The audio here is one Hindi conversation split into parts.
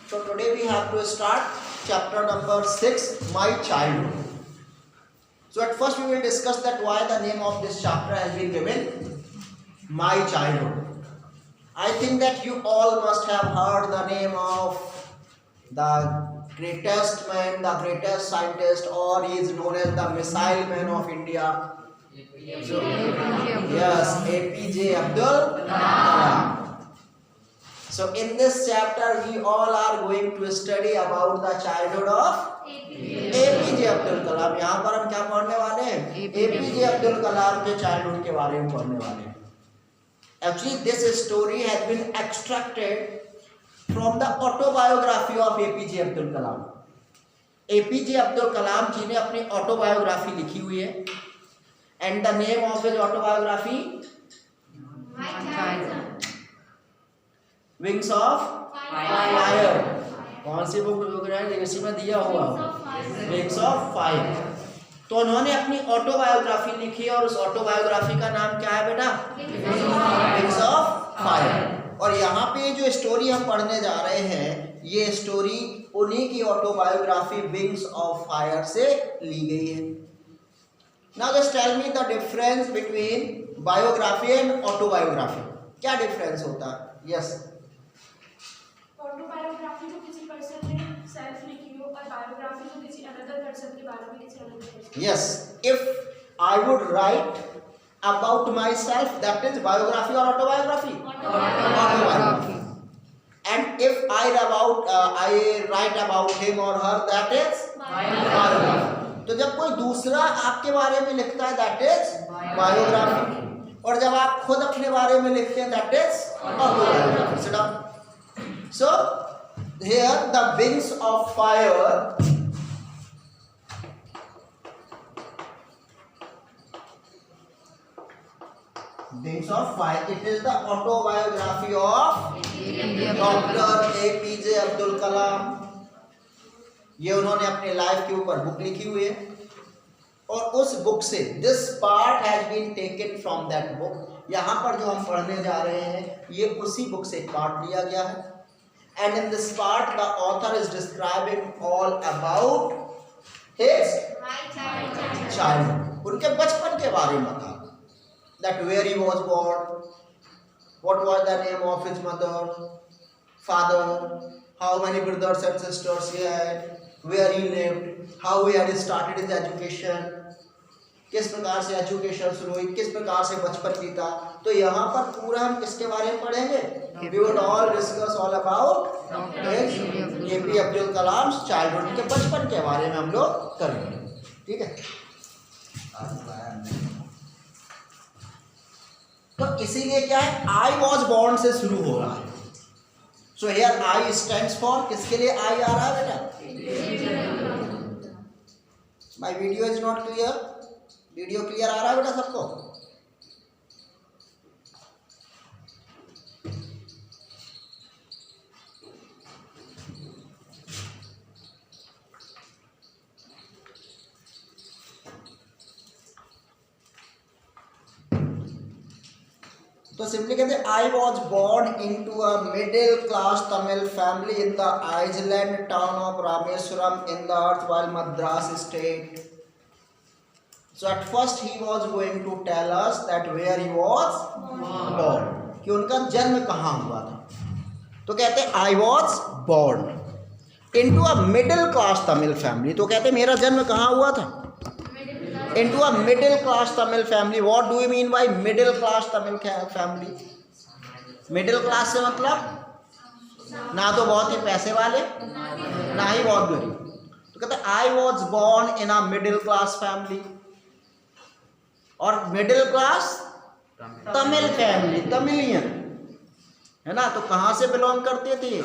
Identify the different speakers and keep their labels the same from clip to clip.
Speaker 1: So today we have to start chapter number 6, My Childhood. So at first we will discuss that why the name of this chapter has been given My Childhood. I think that you all must have heard the name of the greatest man, the greatest scientist, or he is known as the missile man of India. So, yes, APJ Abdul Kalam. So in this chapter we all are going to study about the childhood of APJ Abdul Kalam. यहाँ पर हम क्या पढ़ने वाले हैं? APJ Abdul Kalam के childhood के बारे में पढ़ने वाले हैं. Actually, this story has been extracted from the autobiography of APJ Abdul Kalam. APJ Abdul Kalam जी ने अपनी autobiography लिखी हुई है. And the name of his autobiography?
Speaker 2: My Childhood.
Speaker 1: Wings of Fire. कौन सी बुक है इसी में दिया हुआ? Wings of Fire. तो उन्होंने अपनी ऑटोबायोग्राफी लिखी और उस ऑटोबायोग्राफी का नाम क्या है बेटा? Wings of Fire. और यहाँ पे जो स्टोरी हम पढ़ने जा रहे हैं ये स्टोरी उन्हीं की ऑटोबायोग्राफी Wings of Fire से ली गई है. Now just tell me the difference between biography and autobiography. क्या डिफरेंस होता है? Yes.
Speaker 3: ऑटोबायोग्राफी जो किसी पर्सन ने सेल्फ लिखी हो और बायोग्राफी जो किसी अनदर पर्सन के बारे में किसी another person.
Speaker 1: Yes. If I would write about myself, that is biography or autobiography? Autobiography. And if I write about him or her, that is biography. तो जब कोई दूसरा आपके बारे में लिखता है दैट इज बायोग्राफी, और जब आप खुद अपने बारे में लिखते हैं that is autobiography. Sit down. So here the wings of fire Wings of Fire, it is the autobiography of Dr. APJ Abdul Kalam. ये उन्होंने अपने लाइफ के ऊपर बुक लिखी हुई है और उस बुक से this part has been taken from that book. यहाँ पर जो हम पढ़ने जा रहे हैं ये उसी बुक से एक पार्ट लिया गया है. And in this part the author is describing all about his childhood, उनके बचपन के बारे में बता. That where he was born, what was the name of his mother, father, how many brothers and sisters he had, where he lived, how he had started his education, किस प्रकार से एजुकेशन शुरू हुई, किस प्रकार से बचपन बीता. तो यहाँ पर पूरा हम किसके बारे में पढ़ेंगे? We would all discuss all about APJ Abdul Kalam childhood के बचपन के बारे में हम लोग करेंगे. ठीक है. तो इसीलिए क्या है I was born से शुरू हो रहा है. So here I stands for, किसके लिए I आ रहा है बेटा? My video is not clear. Video clear आ रहा है बेटा सबको? तो सिंपली कहते हैं I was born into a middle class Tamil family in the island town of Rameswaram in the erstwhile Madras state. So at first he was going to tell us that where he was born, कि उनका जन्म कहाँ हुआ था. तो कहते हैं I was born into a middle class Tamil family. तो कहते हैं मेरा जन्म कहाँ हुआ था? Into a middle class Tamil family. What do you mean by middle class Tamil family? Middle class से मतलब ना तो बहुत ही पैसे वाले ना ही बहुत गरीब. तो कहते हैं I was born in a middle class family. और middle class Tamil family, Tamilian है ना. तो कहाँ से बिलोंग करते थे?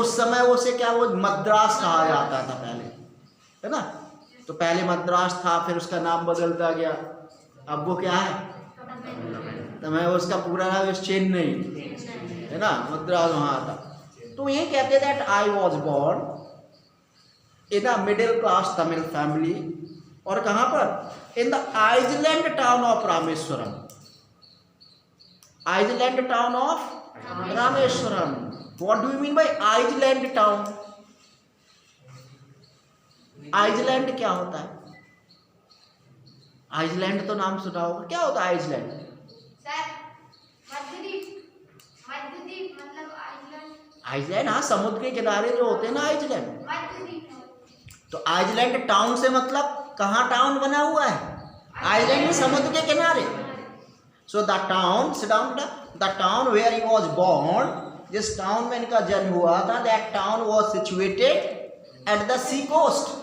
Speaker 1: उस समय वो से क्या वो मद्रास कहा जाता था पहले, है ना. तो पहले मद्रास था, फिर उसका नाम बदलता गया, अब वो क्या है तमिल. उसका पूरा नाम चेन्नई है ना, मद्रास वहाँ था. तो ये कहते that I was born in a middle class Tamil family. और कहाँ पर? In the island town of Rameswaram. Island town of Rameswaram. What do you mean by island town? Island क्या होता है? आइसलैंड तो नाम सुना होगा, क्या होता है आइसलैंड?
Speaker 2: सर मध्यद्वीप मतलब आइसलैंड।
Speaker 1: आइसलैंड, हाँ, समुद्र के किनारे जो होते हैं ना आइसलैंड।
Speaker 2: मध्यद्वीप।
Speaker 1: तो आइसलैंड टाउन से मतलब कहाँ टाउन बना हुआ है? आइलैंड में, समुद्र के किनारे। So the town, sit down, the town where he was born, जिस टाउन में इनका जन्म हुआ था, that town was situated at the sea coast.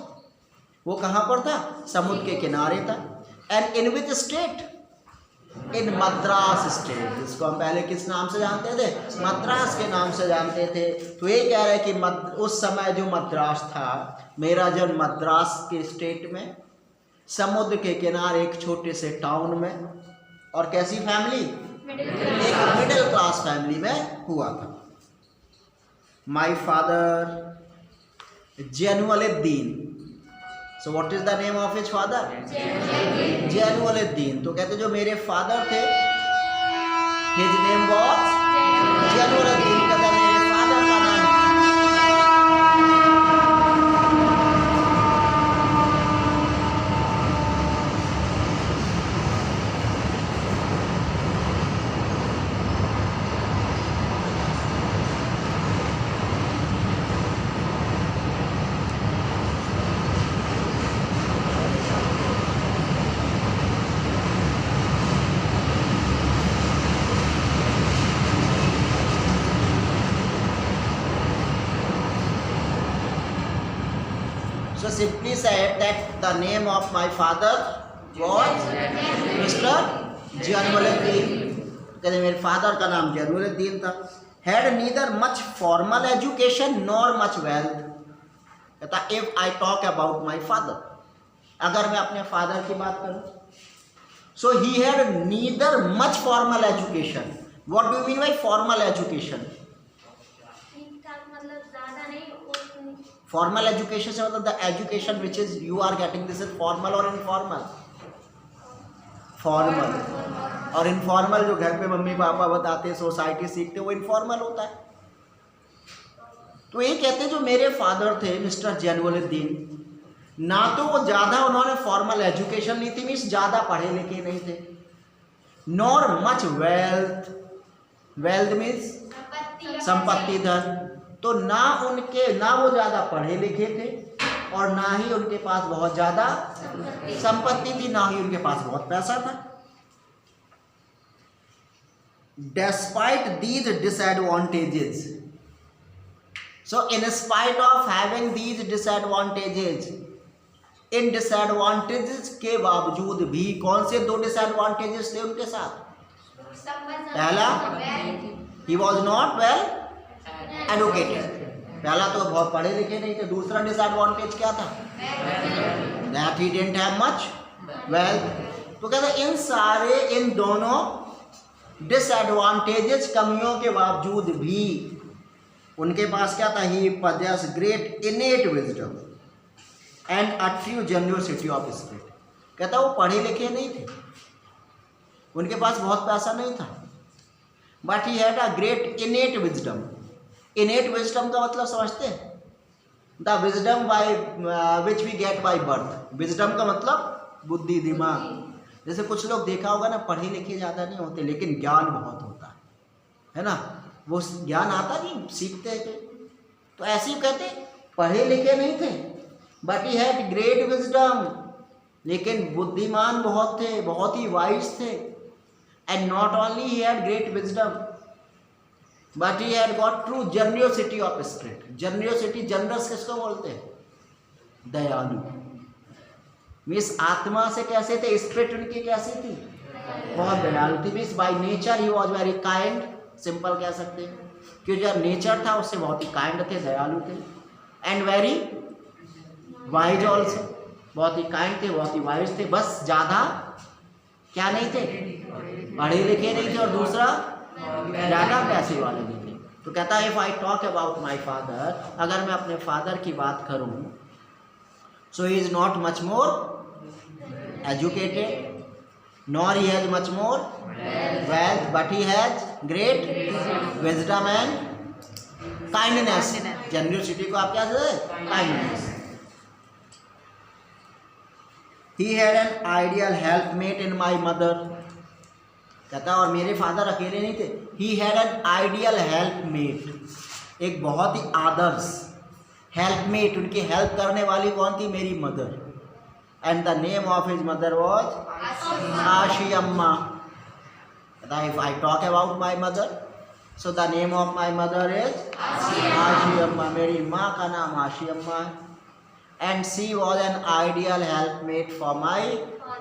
Speaker 1: वो कहाँ पर था? समुद्र के किनारे था। And in which state? In Madras state, जिसको हम पहले किस नाम से जानते थे? मद्रास के नाम से जानते थे। तो ये कह रहे हैं कि उस समय जो मद्रास था, मेरा जन्म मद्रास के स्टेट में, समुद्र के किनारे एक छोटे से टाउन में, और कैसी फैमिली? एक मिडिल क्लास फैमिली में हुआ था। My father Jainulabdeen. So what is the name of his father? Jainulabdeen. तो कहते जो मेरे फादर थे, हिज नेम वाज जैनुअलुद्दीन। कहते मेरे फादर का नाम So simply said that the name of my father was Mr. Jainuddin. कहते मेरे फादर का नाम जैनुअलुद्दीन था। Had neither much formal education nor much wealth. कहता if I talk about my father, अगर मैं अपने फादर की बात करूं, so he had neither much formal education. What do you mean by formal education?
Speaker 2: मतलब ज्यादा नहीं।
Speaker 1: फॉर्मल एजुकेशन से मतलब the education which is you are getting, this is formal और इनफॉर्मल? फॉर्मल। और इनफॉर्मल जो घर पे मम्मी पापा बताते हैं, सोसाइटी सीखते, वो इनफॉर्मल होता है। तो ये कहते हैं जो मेरे फादर थे मिस्टर जैनुअलुद्दीन, ना तो वो ज़्यादा उन्होंने फॉर्मल एजुकेशन ली थी, मीन्स ज़्यादा पढ़े लिखे नहीं थे, nor much wealth. Wealth means संपत्ति, धन। तो ना वो ज़्यादा पढ़े लिखे थे, और ना ही उनके पास बहुत ज़्यादा संपत्ति थी, ना ही उनके पास बहुत पैसा था। Despite these disadvantages, so in spite of having these disadvantages, in disadvantages के बावजूद भी, कौन से दो डिसएडवांटेजेस थे उनके साथ? पहला, he was not well educated. पहला तो बहुत पढ़े लिखे नहीं थे। दूसरा डिसएडवांटेज क्या था? That he didn't have much wealth. तो कहते इन दोनों डिसएडवांटेजेस, कमियों के बावजूद भी उनके पास क्या था? He possess great innate wisdom and a true genuineness of spirit. कहता वो पढ़े लिखे नहीं थे, उनके पास बहुत पैसा नहीं था, but he had a great innate wisdom. Innate wisdom का मतलब समझते हैं? The wisdom by which we get by birth. Wisdom का मतलब बुद्धि, दिमाग। जैसे कुछ लोग देखा होगा ना, पढ़े लिखे ज़्यादा नहीं होते लेकिन ज्ञान बहुत होता है ना, वो ज्ञान आता नहीं, सीखते हैं। तो ऐसे ही कहते पढ़े लिखे नहीं थे, but he had great wisdom, लेकिन बुद्धिमान बहुत थे, बहुत ही वाइज थे। And not only he had great wisdom, but he had got true genuineness of spirit. Genuinity, generous किसको बोलते हैं? दयालु। मीन्स आत्मा से कैसे थे? स्पिरिट उनकी कैसी थी? बहुत दयालु थी। Means by nature he was very kind, simple कह सकते हैं, क्योंकि जो नेचर था उससे बहुत ही काइंड थे, दयालु थे। एंड वेरी वाइज ऑल्सो, बहुत ही काइंड थे, बहुत ही वाइज थे। बस ज़्यादा क्या नहीं थे? पढ़े लिखे नहीं थे, और दूसरा ज़्यादा पैसे वाले नहीं थे। तो कहता है if I talk about my father, अगर मैं अपने फादर की बात करूँ, so he is not much more educated, nor he has much more wealth, but he has great wisdom and kindness, genuineness को आप क्या से kindness. He had an ideal helpmate in my mother, कहता और मेरे फादर अकेले नहीं थे। He had an ideal helpmate, एक बहुत ही आदर्श हेल्पमेट, उनकी हेल्प करने वाली कौन थी? मेरी mother. And the name of his mother was Ashiamma. If I talk about my mother, so the name of my mother is Ashiamma, मेरी माँ का नाम आशियम्मा है। And she was an ideal helpmate for my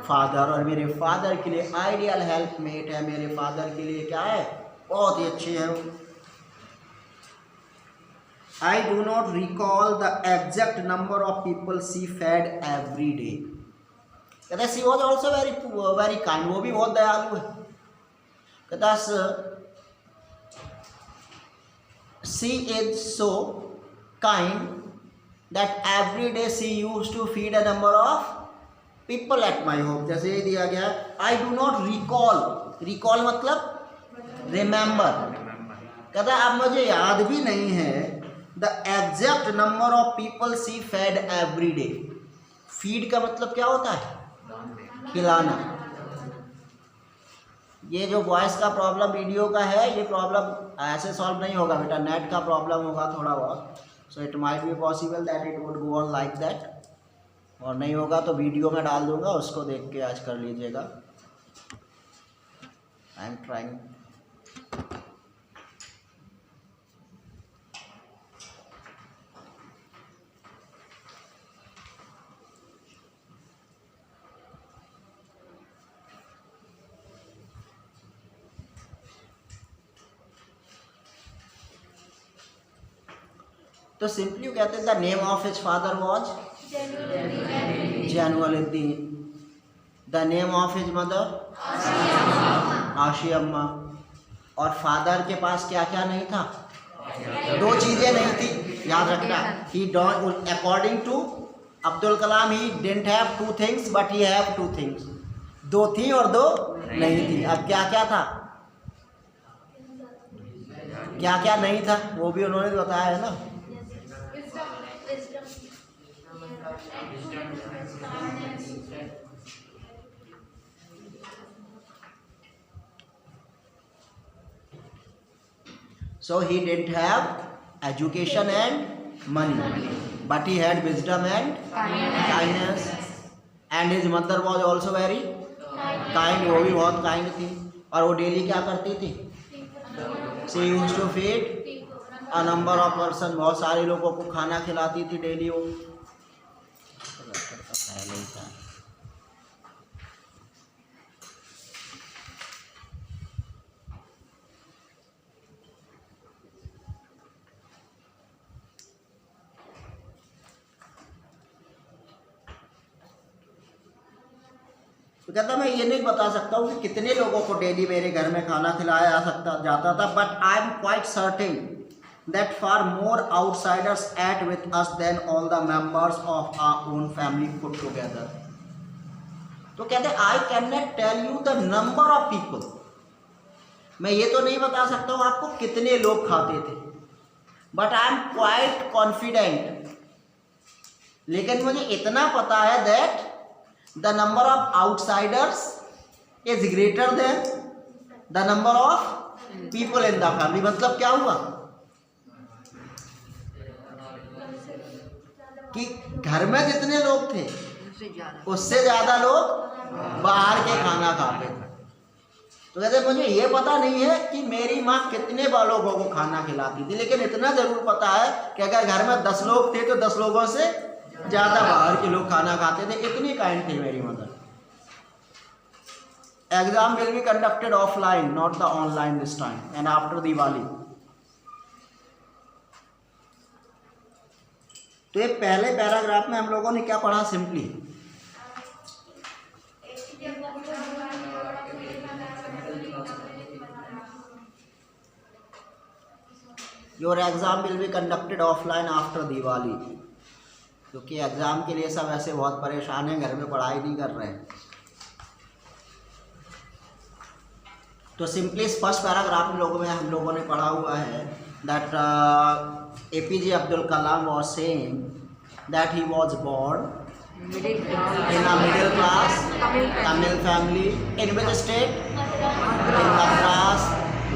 Speaker 1: father, और मेरे फादर के लिए आइडियल हेल्पमेट है, मेरे फादर के लिए क्या है? बहुत ही अच्छी है वो। I do not recall the exact number of people she fed every day. कहता she was also very kind, वो भी बहुत दयालु है। कहता she is so kind that every day she used to feed a number of people at my home। जैसे ये दिया गया है, I do not recall मतलब remember, कहता अब मुझे याद भी नहीं है the exact number of people she fed every day. Feed का मतलब क्या होता है? खिलाना। ये जो वॉइस का प्रॉब्लम वीडियो का है, ये प्रॉब्लम ऐसे सॉल्व नहीं होगा बेटा, नेट का प्रॉब्लम होगा थोड़ा बहुत। So it might be possible that it would go on like that, और नहीं होगा तो वीडियो में डाल दूंगा, उसको देख के आज कर लीजिएगा। I am trying. तो सिंपली कहते हैं the name of his father was Jainulabdeen, the name of his mother Ashiamma. और फादर के पास क्या क्या नहीं था? दो चीज़ें नहीं थी, याद रखना। He don't, according to Abdul Kalam, he didn't have two things but he have two things. दो थी और दो नहीं थी। अब क्या क्या था, क्या क्या नहीं था, वो भी उन्होंने बताया है ना। So he didn't have education and money, but he had wisdom and kindness. And his mother was also very kind, वो भी बहुत kind थी। और वो डेली क्या करती थी? She used to feed a number of person, बहुत सारे लोगों को खाना खिलाती थी डेली वो। तो कहता मैं ये नहीं बता सकता हूँ कि कितने लोगों को डेली मेरे घर में खाना खिलाया जाता था, but I am quite certain that far more outsiders ate with us than all the members of our own family put together. तो कहते I can not tell you the number of people, मैं ये तो नहीं बता सकता हूँ आपको कितने लोग खाते थे, but I am quite confident, लेकिन मुझे इतना पता है that the number of outsiders is greater than the number of people in the family। मतलब क्या हुआ कि घर में जितने लोग थे उससे ज्यादा लोग बाहर के खाना खाते थे। तो कहते मुझे ये पता नहीं है कि मेरी माँ कितने लोगों को खाना खिलाती थी, लेकिन इतना जरूर पता है कि अगर घर में 10 लोग थे तो 10 लोगों से ज्यादा बाहर के लोग खाना खाते थे। इतनी काइंड थी मेरी mother. Exam will be conducted offline not the online this time and after Diwali. तो ये पहले पैराग्राफ में हम लोगों ने क्या पढ़ा? Simply your exam will be conducted offline after Diwali, क्योंकि एग्ज़ाम के लिए सब ऐसे बहुत परेशान हैं, घर में पढ़ाई नहीं कर रहे हैं। तो सिंपली फर्स्ट पैराग्राफ में हम लोगों ने पढ़ा हुआ है that APJ Abdul Kalam was saying that he was born
Speaker 4: Middle class.
Speaker 1: in a middle class Tamil family. In which state? In Madras.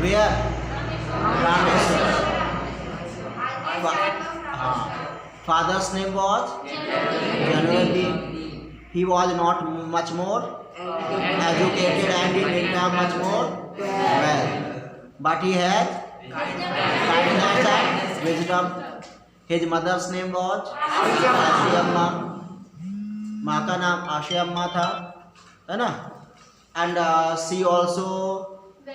Speaker 1: Where? Rameswaram. Father's name was January. He was not much more educated and he didn't have much more wealth, but he had kindness and wisdom. His mother's name was आशी अम्मा. माँ का नाम आशी अम्मा था, है ना? And she also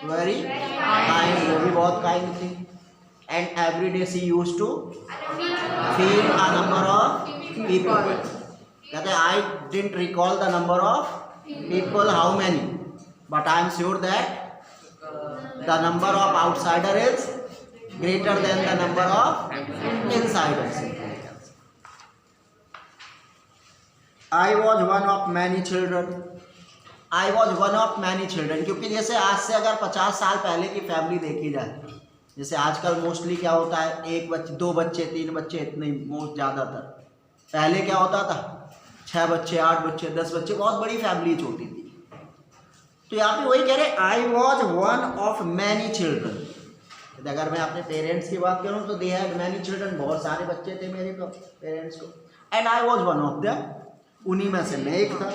Speaker 1: very kind, वो भी बहुत kind थी. And every day she used to feed a number of people. कहते I didn't recall the number of people how many, but I am sure that the number of outsider is greater than the number of insiders. I was one of many children. I was one of many children. क्योंकि जैसे आज से अगर 50 साल पहले की फैमिली देखी जाए, जैसे आजकल मोस्टली क्या होता है, एक बच्चे, 2 बच्चे, 3 बच्चे, इतने मोस्ट ज़्यादातर. पहले क्या होता था, 6 बच्चे, 8 बच्चे, 10 बच्चे, बहुत बड़ी फैमिलीज होती थी. तो यहाँ पे वही कह रहे, I was one of many children. अगर मैं अपने पेरेंट्स की बात करूँ तो दे हैड मैनी चिल्ड्रन, बहुत सारे बच्चे थे मेरे को, पेरेंट्स को. And I was one of them, उन्हीं में से मैं एक था.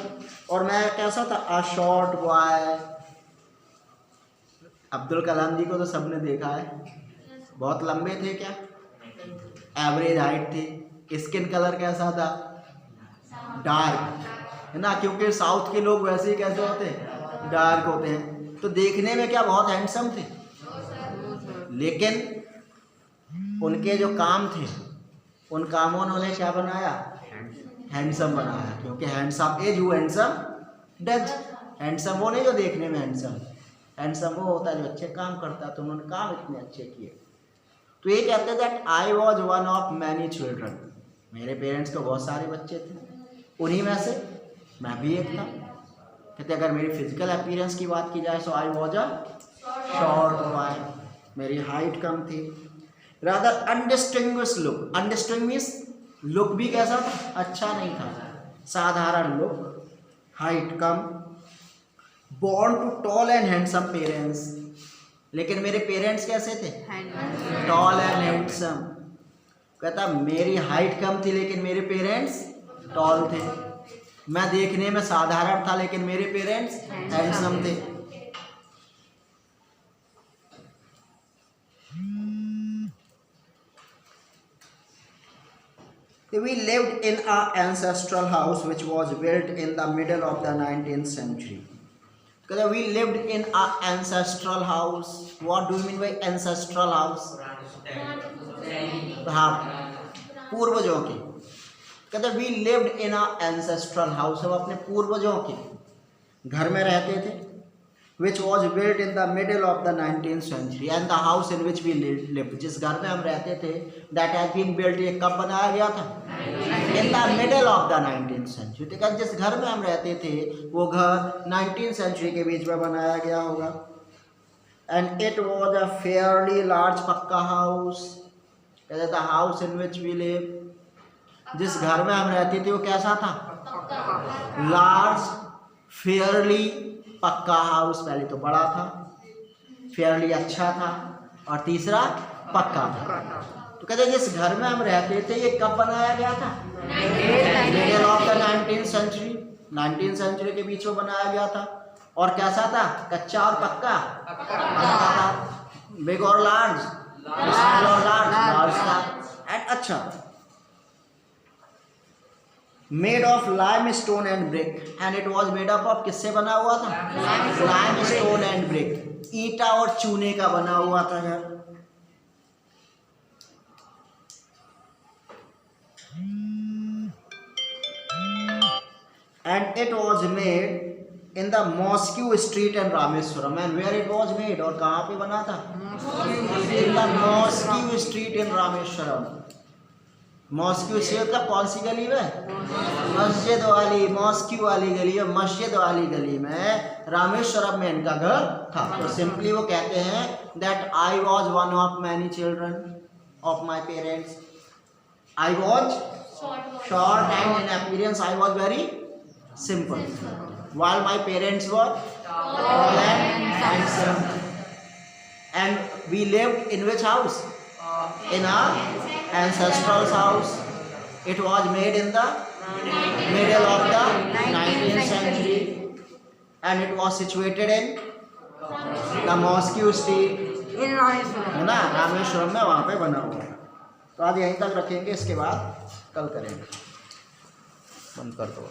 Speaker 1: और मैं कैसा था, अ शॉर्ट बॉय. अब्दुल कलाम जी को तो सबने देखा है, बहुत लंबे थे क्या, एवरेज हाइट थी. स्किन कलर कैसा था, डार्क, है ना? क्योंकि साउथ के लोग वैसे ही कैसे होते हैं, डार्क होते हैं. तो देखने में क्या बहुत हैंडसम थे, लेकिन उनके जो काम थे, उन कामों ने उन्हें क्या बनाया, हैंडसम बनाया. क्योंकि handsome as who handsome does. Handsome वो नहीं जो देखने में हैंडसम, हैंडसम वो होता है जो अच्छे काम करता है. तो उन्होंने काम इतने अच्छे किए. तो ये कहते हैं that I was one of many children. मेरे पेरेंट्स को बहुत सारे बच्चे थे, उन्हीं में से मैं भी एक था. कहते अगर मेरी फिजिकल अपीयरेंस की बात की जाए तो I was a short boy. मेरी हाइट कम थी. Rather undistinguished look. Undistinguished look भी कैसा था, अच्छा नहीं था, साधारण लुक, हाइट कम. Born to tall and handsome parents. लेकिन मेरे पेरेंट्स कैसे थे, टॉल एंड हैंडसम. कहता मेरी हाइट कम थी लेकिन मेरे पेरेंट्स टॉल थे. मैं देखने में साधारण था लेकिन मेरे पेरेंट्स हैंडसम थे. We lived in our ancestral house which was built in the middle of the 19th century. We lived in our ancestral house. What do you mean by ancestral house? हाँ, पूर्वजों की. कहते we lived in our ancestral house. हम अपने पूर्वजों के घर में रहते थे. Which was built in the middle of the 19th century. And the house in which we lived, जिस घर में हम रहते थे, that has been built, ये कब बनाया गया था, in the middle of the 19th century. तो जिस घर में हम रहते थे वो घर 19th century के बीच में बनाया गया होगा. And it was a fairly large पक्का house. The house in which we live, जिस घर में हम रहते थे वो कैसा था, लार्ज, फेयरली, पक्का हाउस. पहले तो बड़ा था, फेयरली अच्छा था, और तीसरा पक्का था. तो कहते जिस घर में हम रहते थे ये कब बनाया गया था, middle of the 19th century. 19th century के बीच में बनाया गया था. और कैसा था, कच्चा और पक्का, पक्का था. बिग और लार्ज, स्मॉल और लार्ज था. एंड अच्छा, made of limestone and brick. And it was made up of, किससे बना हुआ था, लाइम स्टोन एंड ब्रिक. ईटा और चूने का बना हुआ था घर. And it was made in the mosque street and Rameswaram. And where it was made, और कहाँ पे बना था, in the mosque street in Rameswaram. Mosque street का कौन सी गली में, मस्जिद वाली, मॉस्क्यू वाली गली है, मस्जिद वाली गली में रामेश्वरम में इनका घर था. तो सिंपली वो कहते हैं that I was one of many children. of my parents. I was short and in appearance I was very simple. While my parents were tall and handsome. And we lived in which house? In our ancestral house. It was made in the middle of the 19th century and it was situated in the Moscow state.
Speaker 4: In Rameswaram.
Speaker 1: है ना, रामेश्वरम में वहाँ पे बना हुआ है। तो आज यहीं तक रखेंगे, इसके बाद कल करेंगे। बंद कर दो।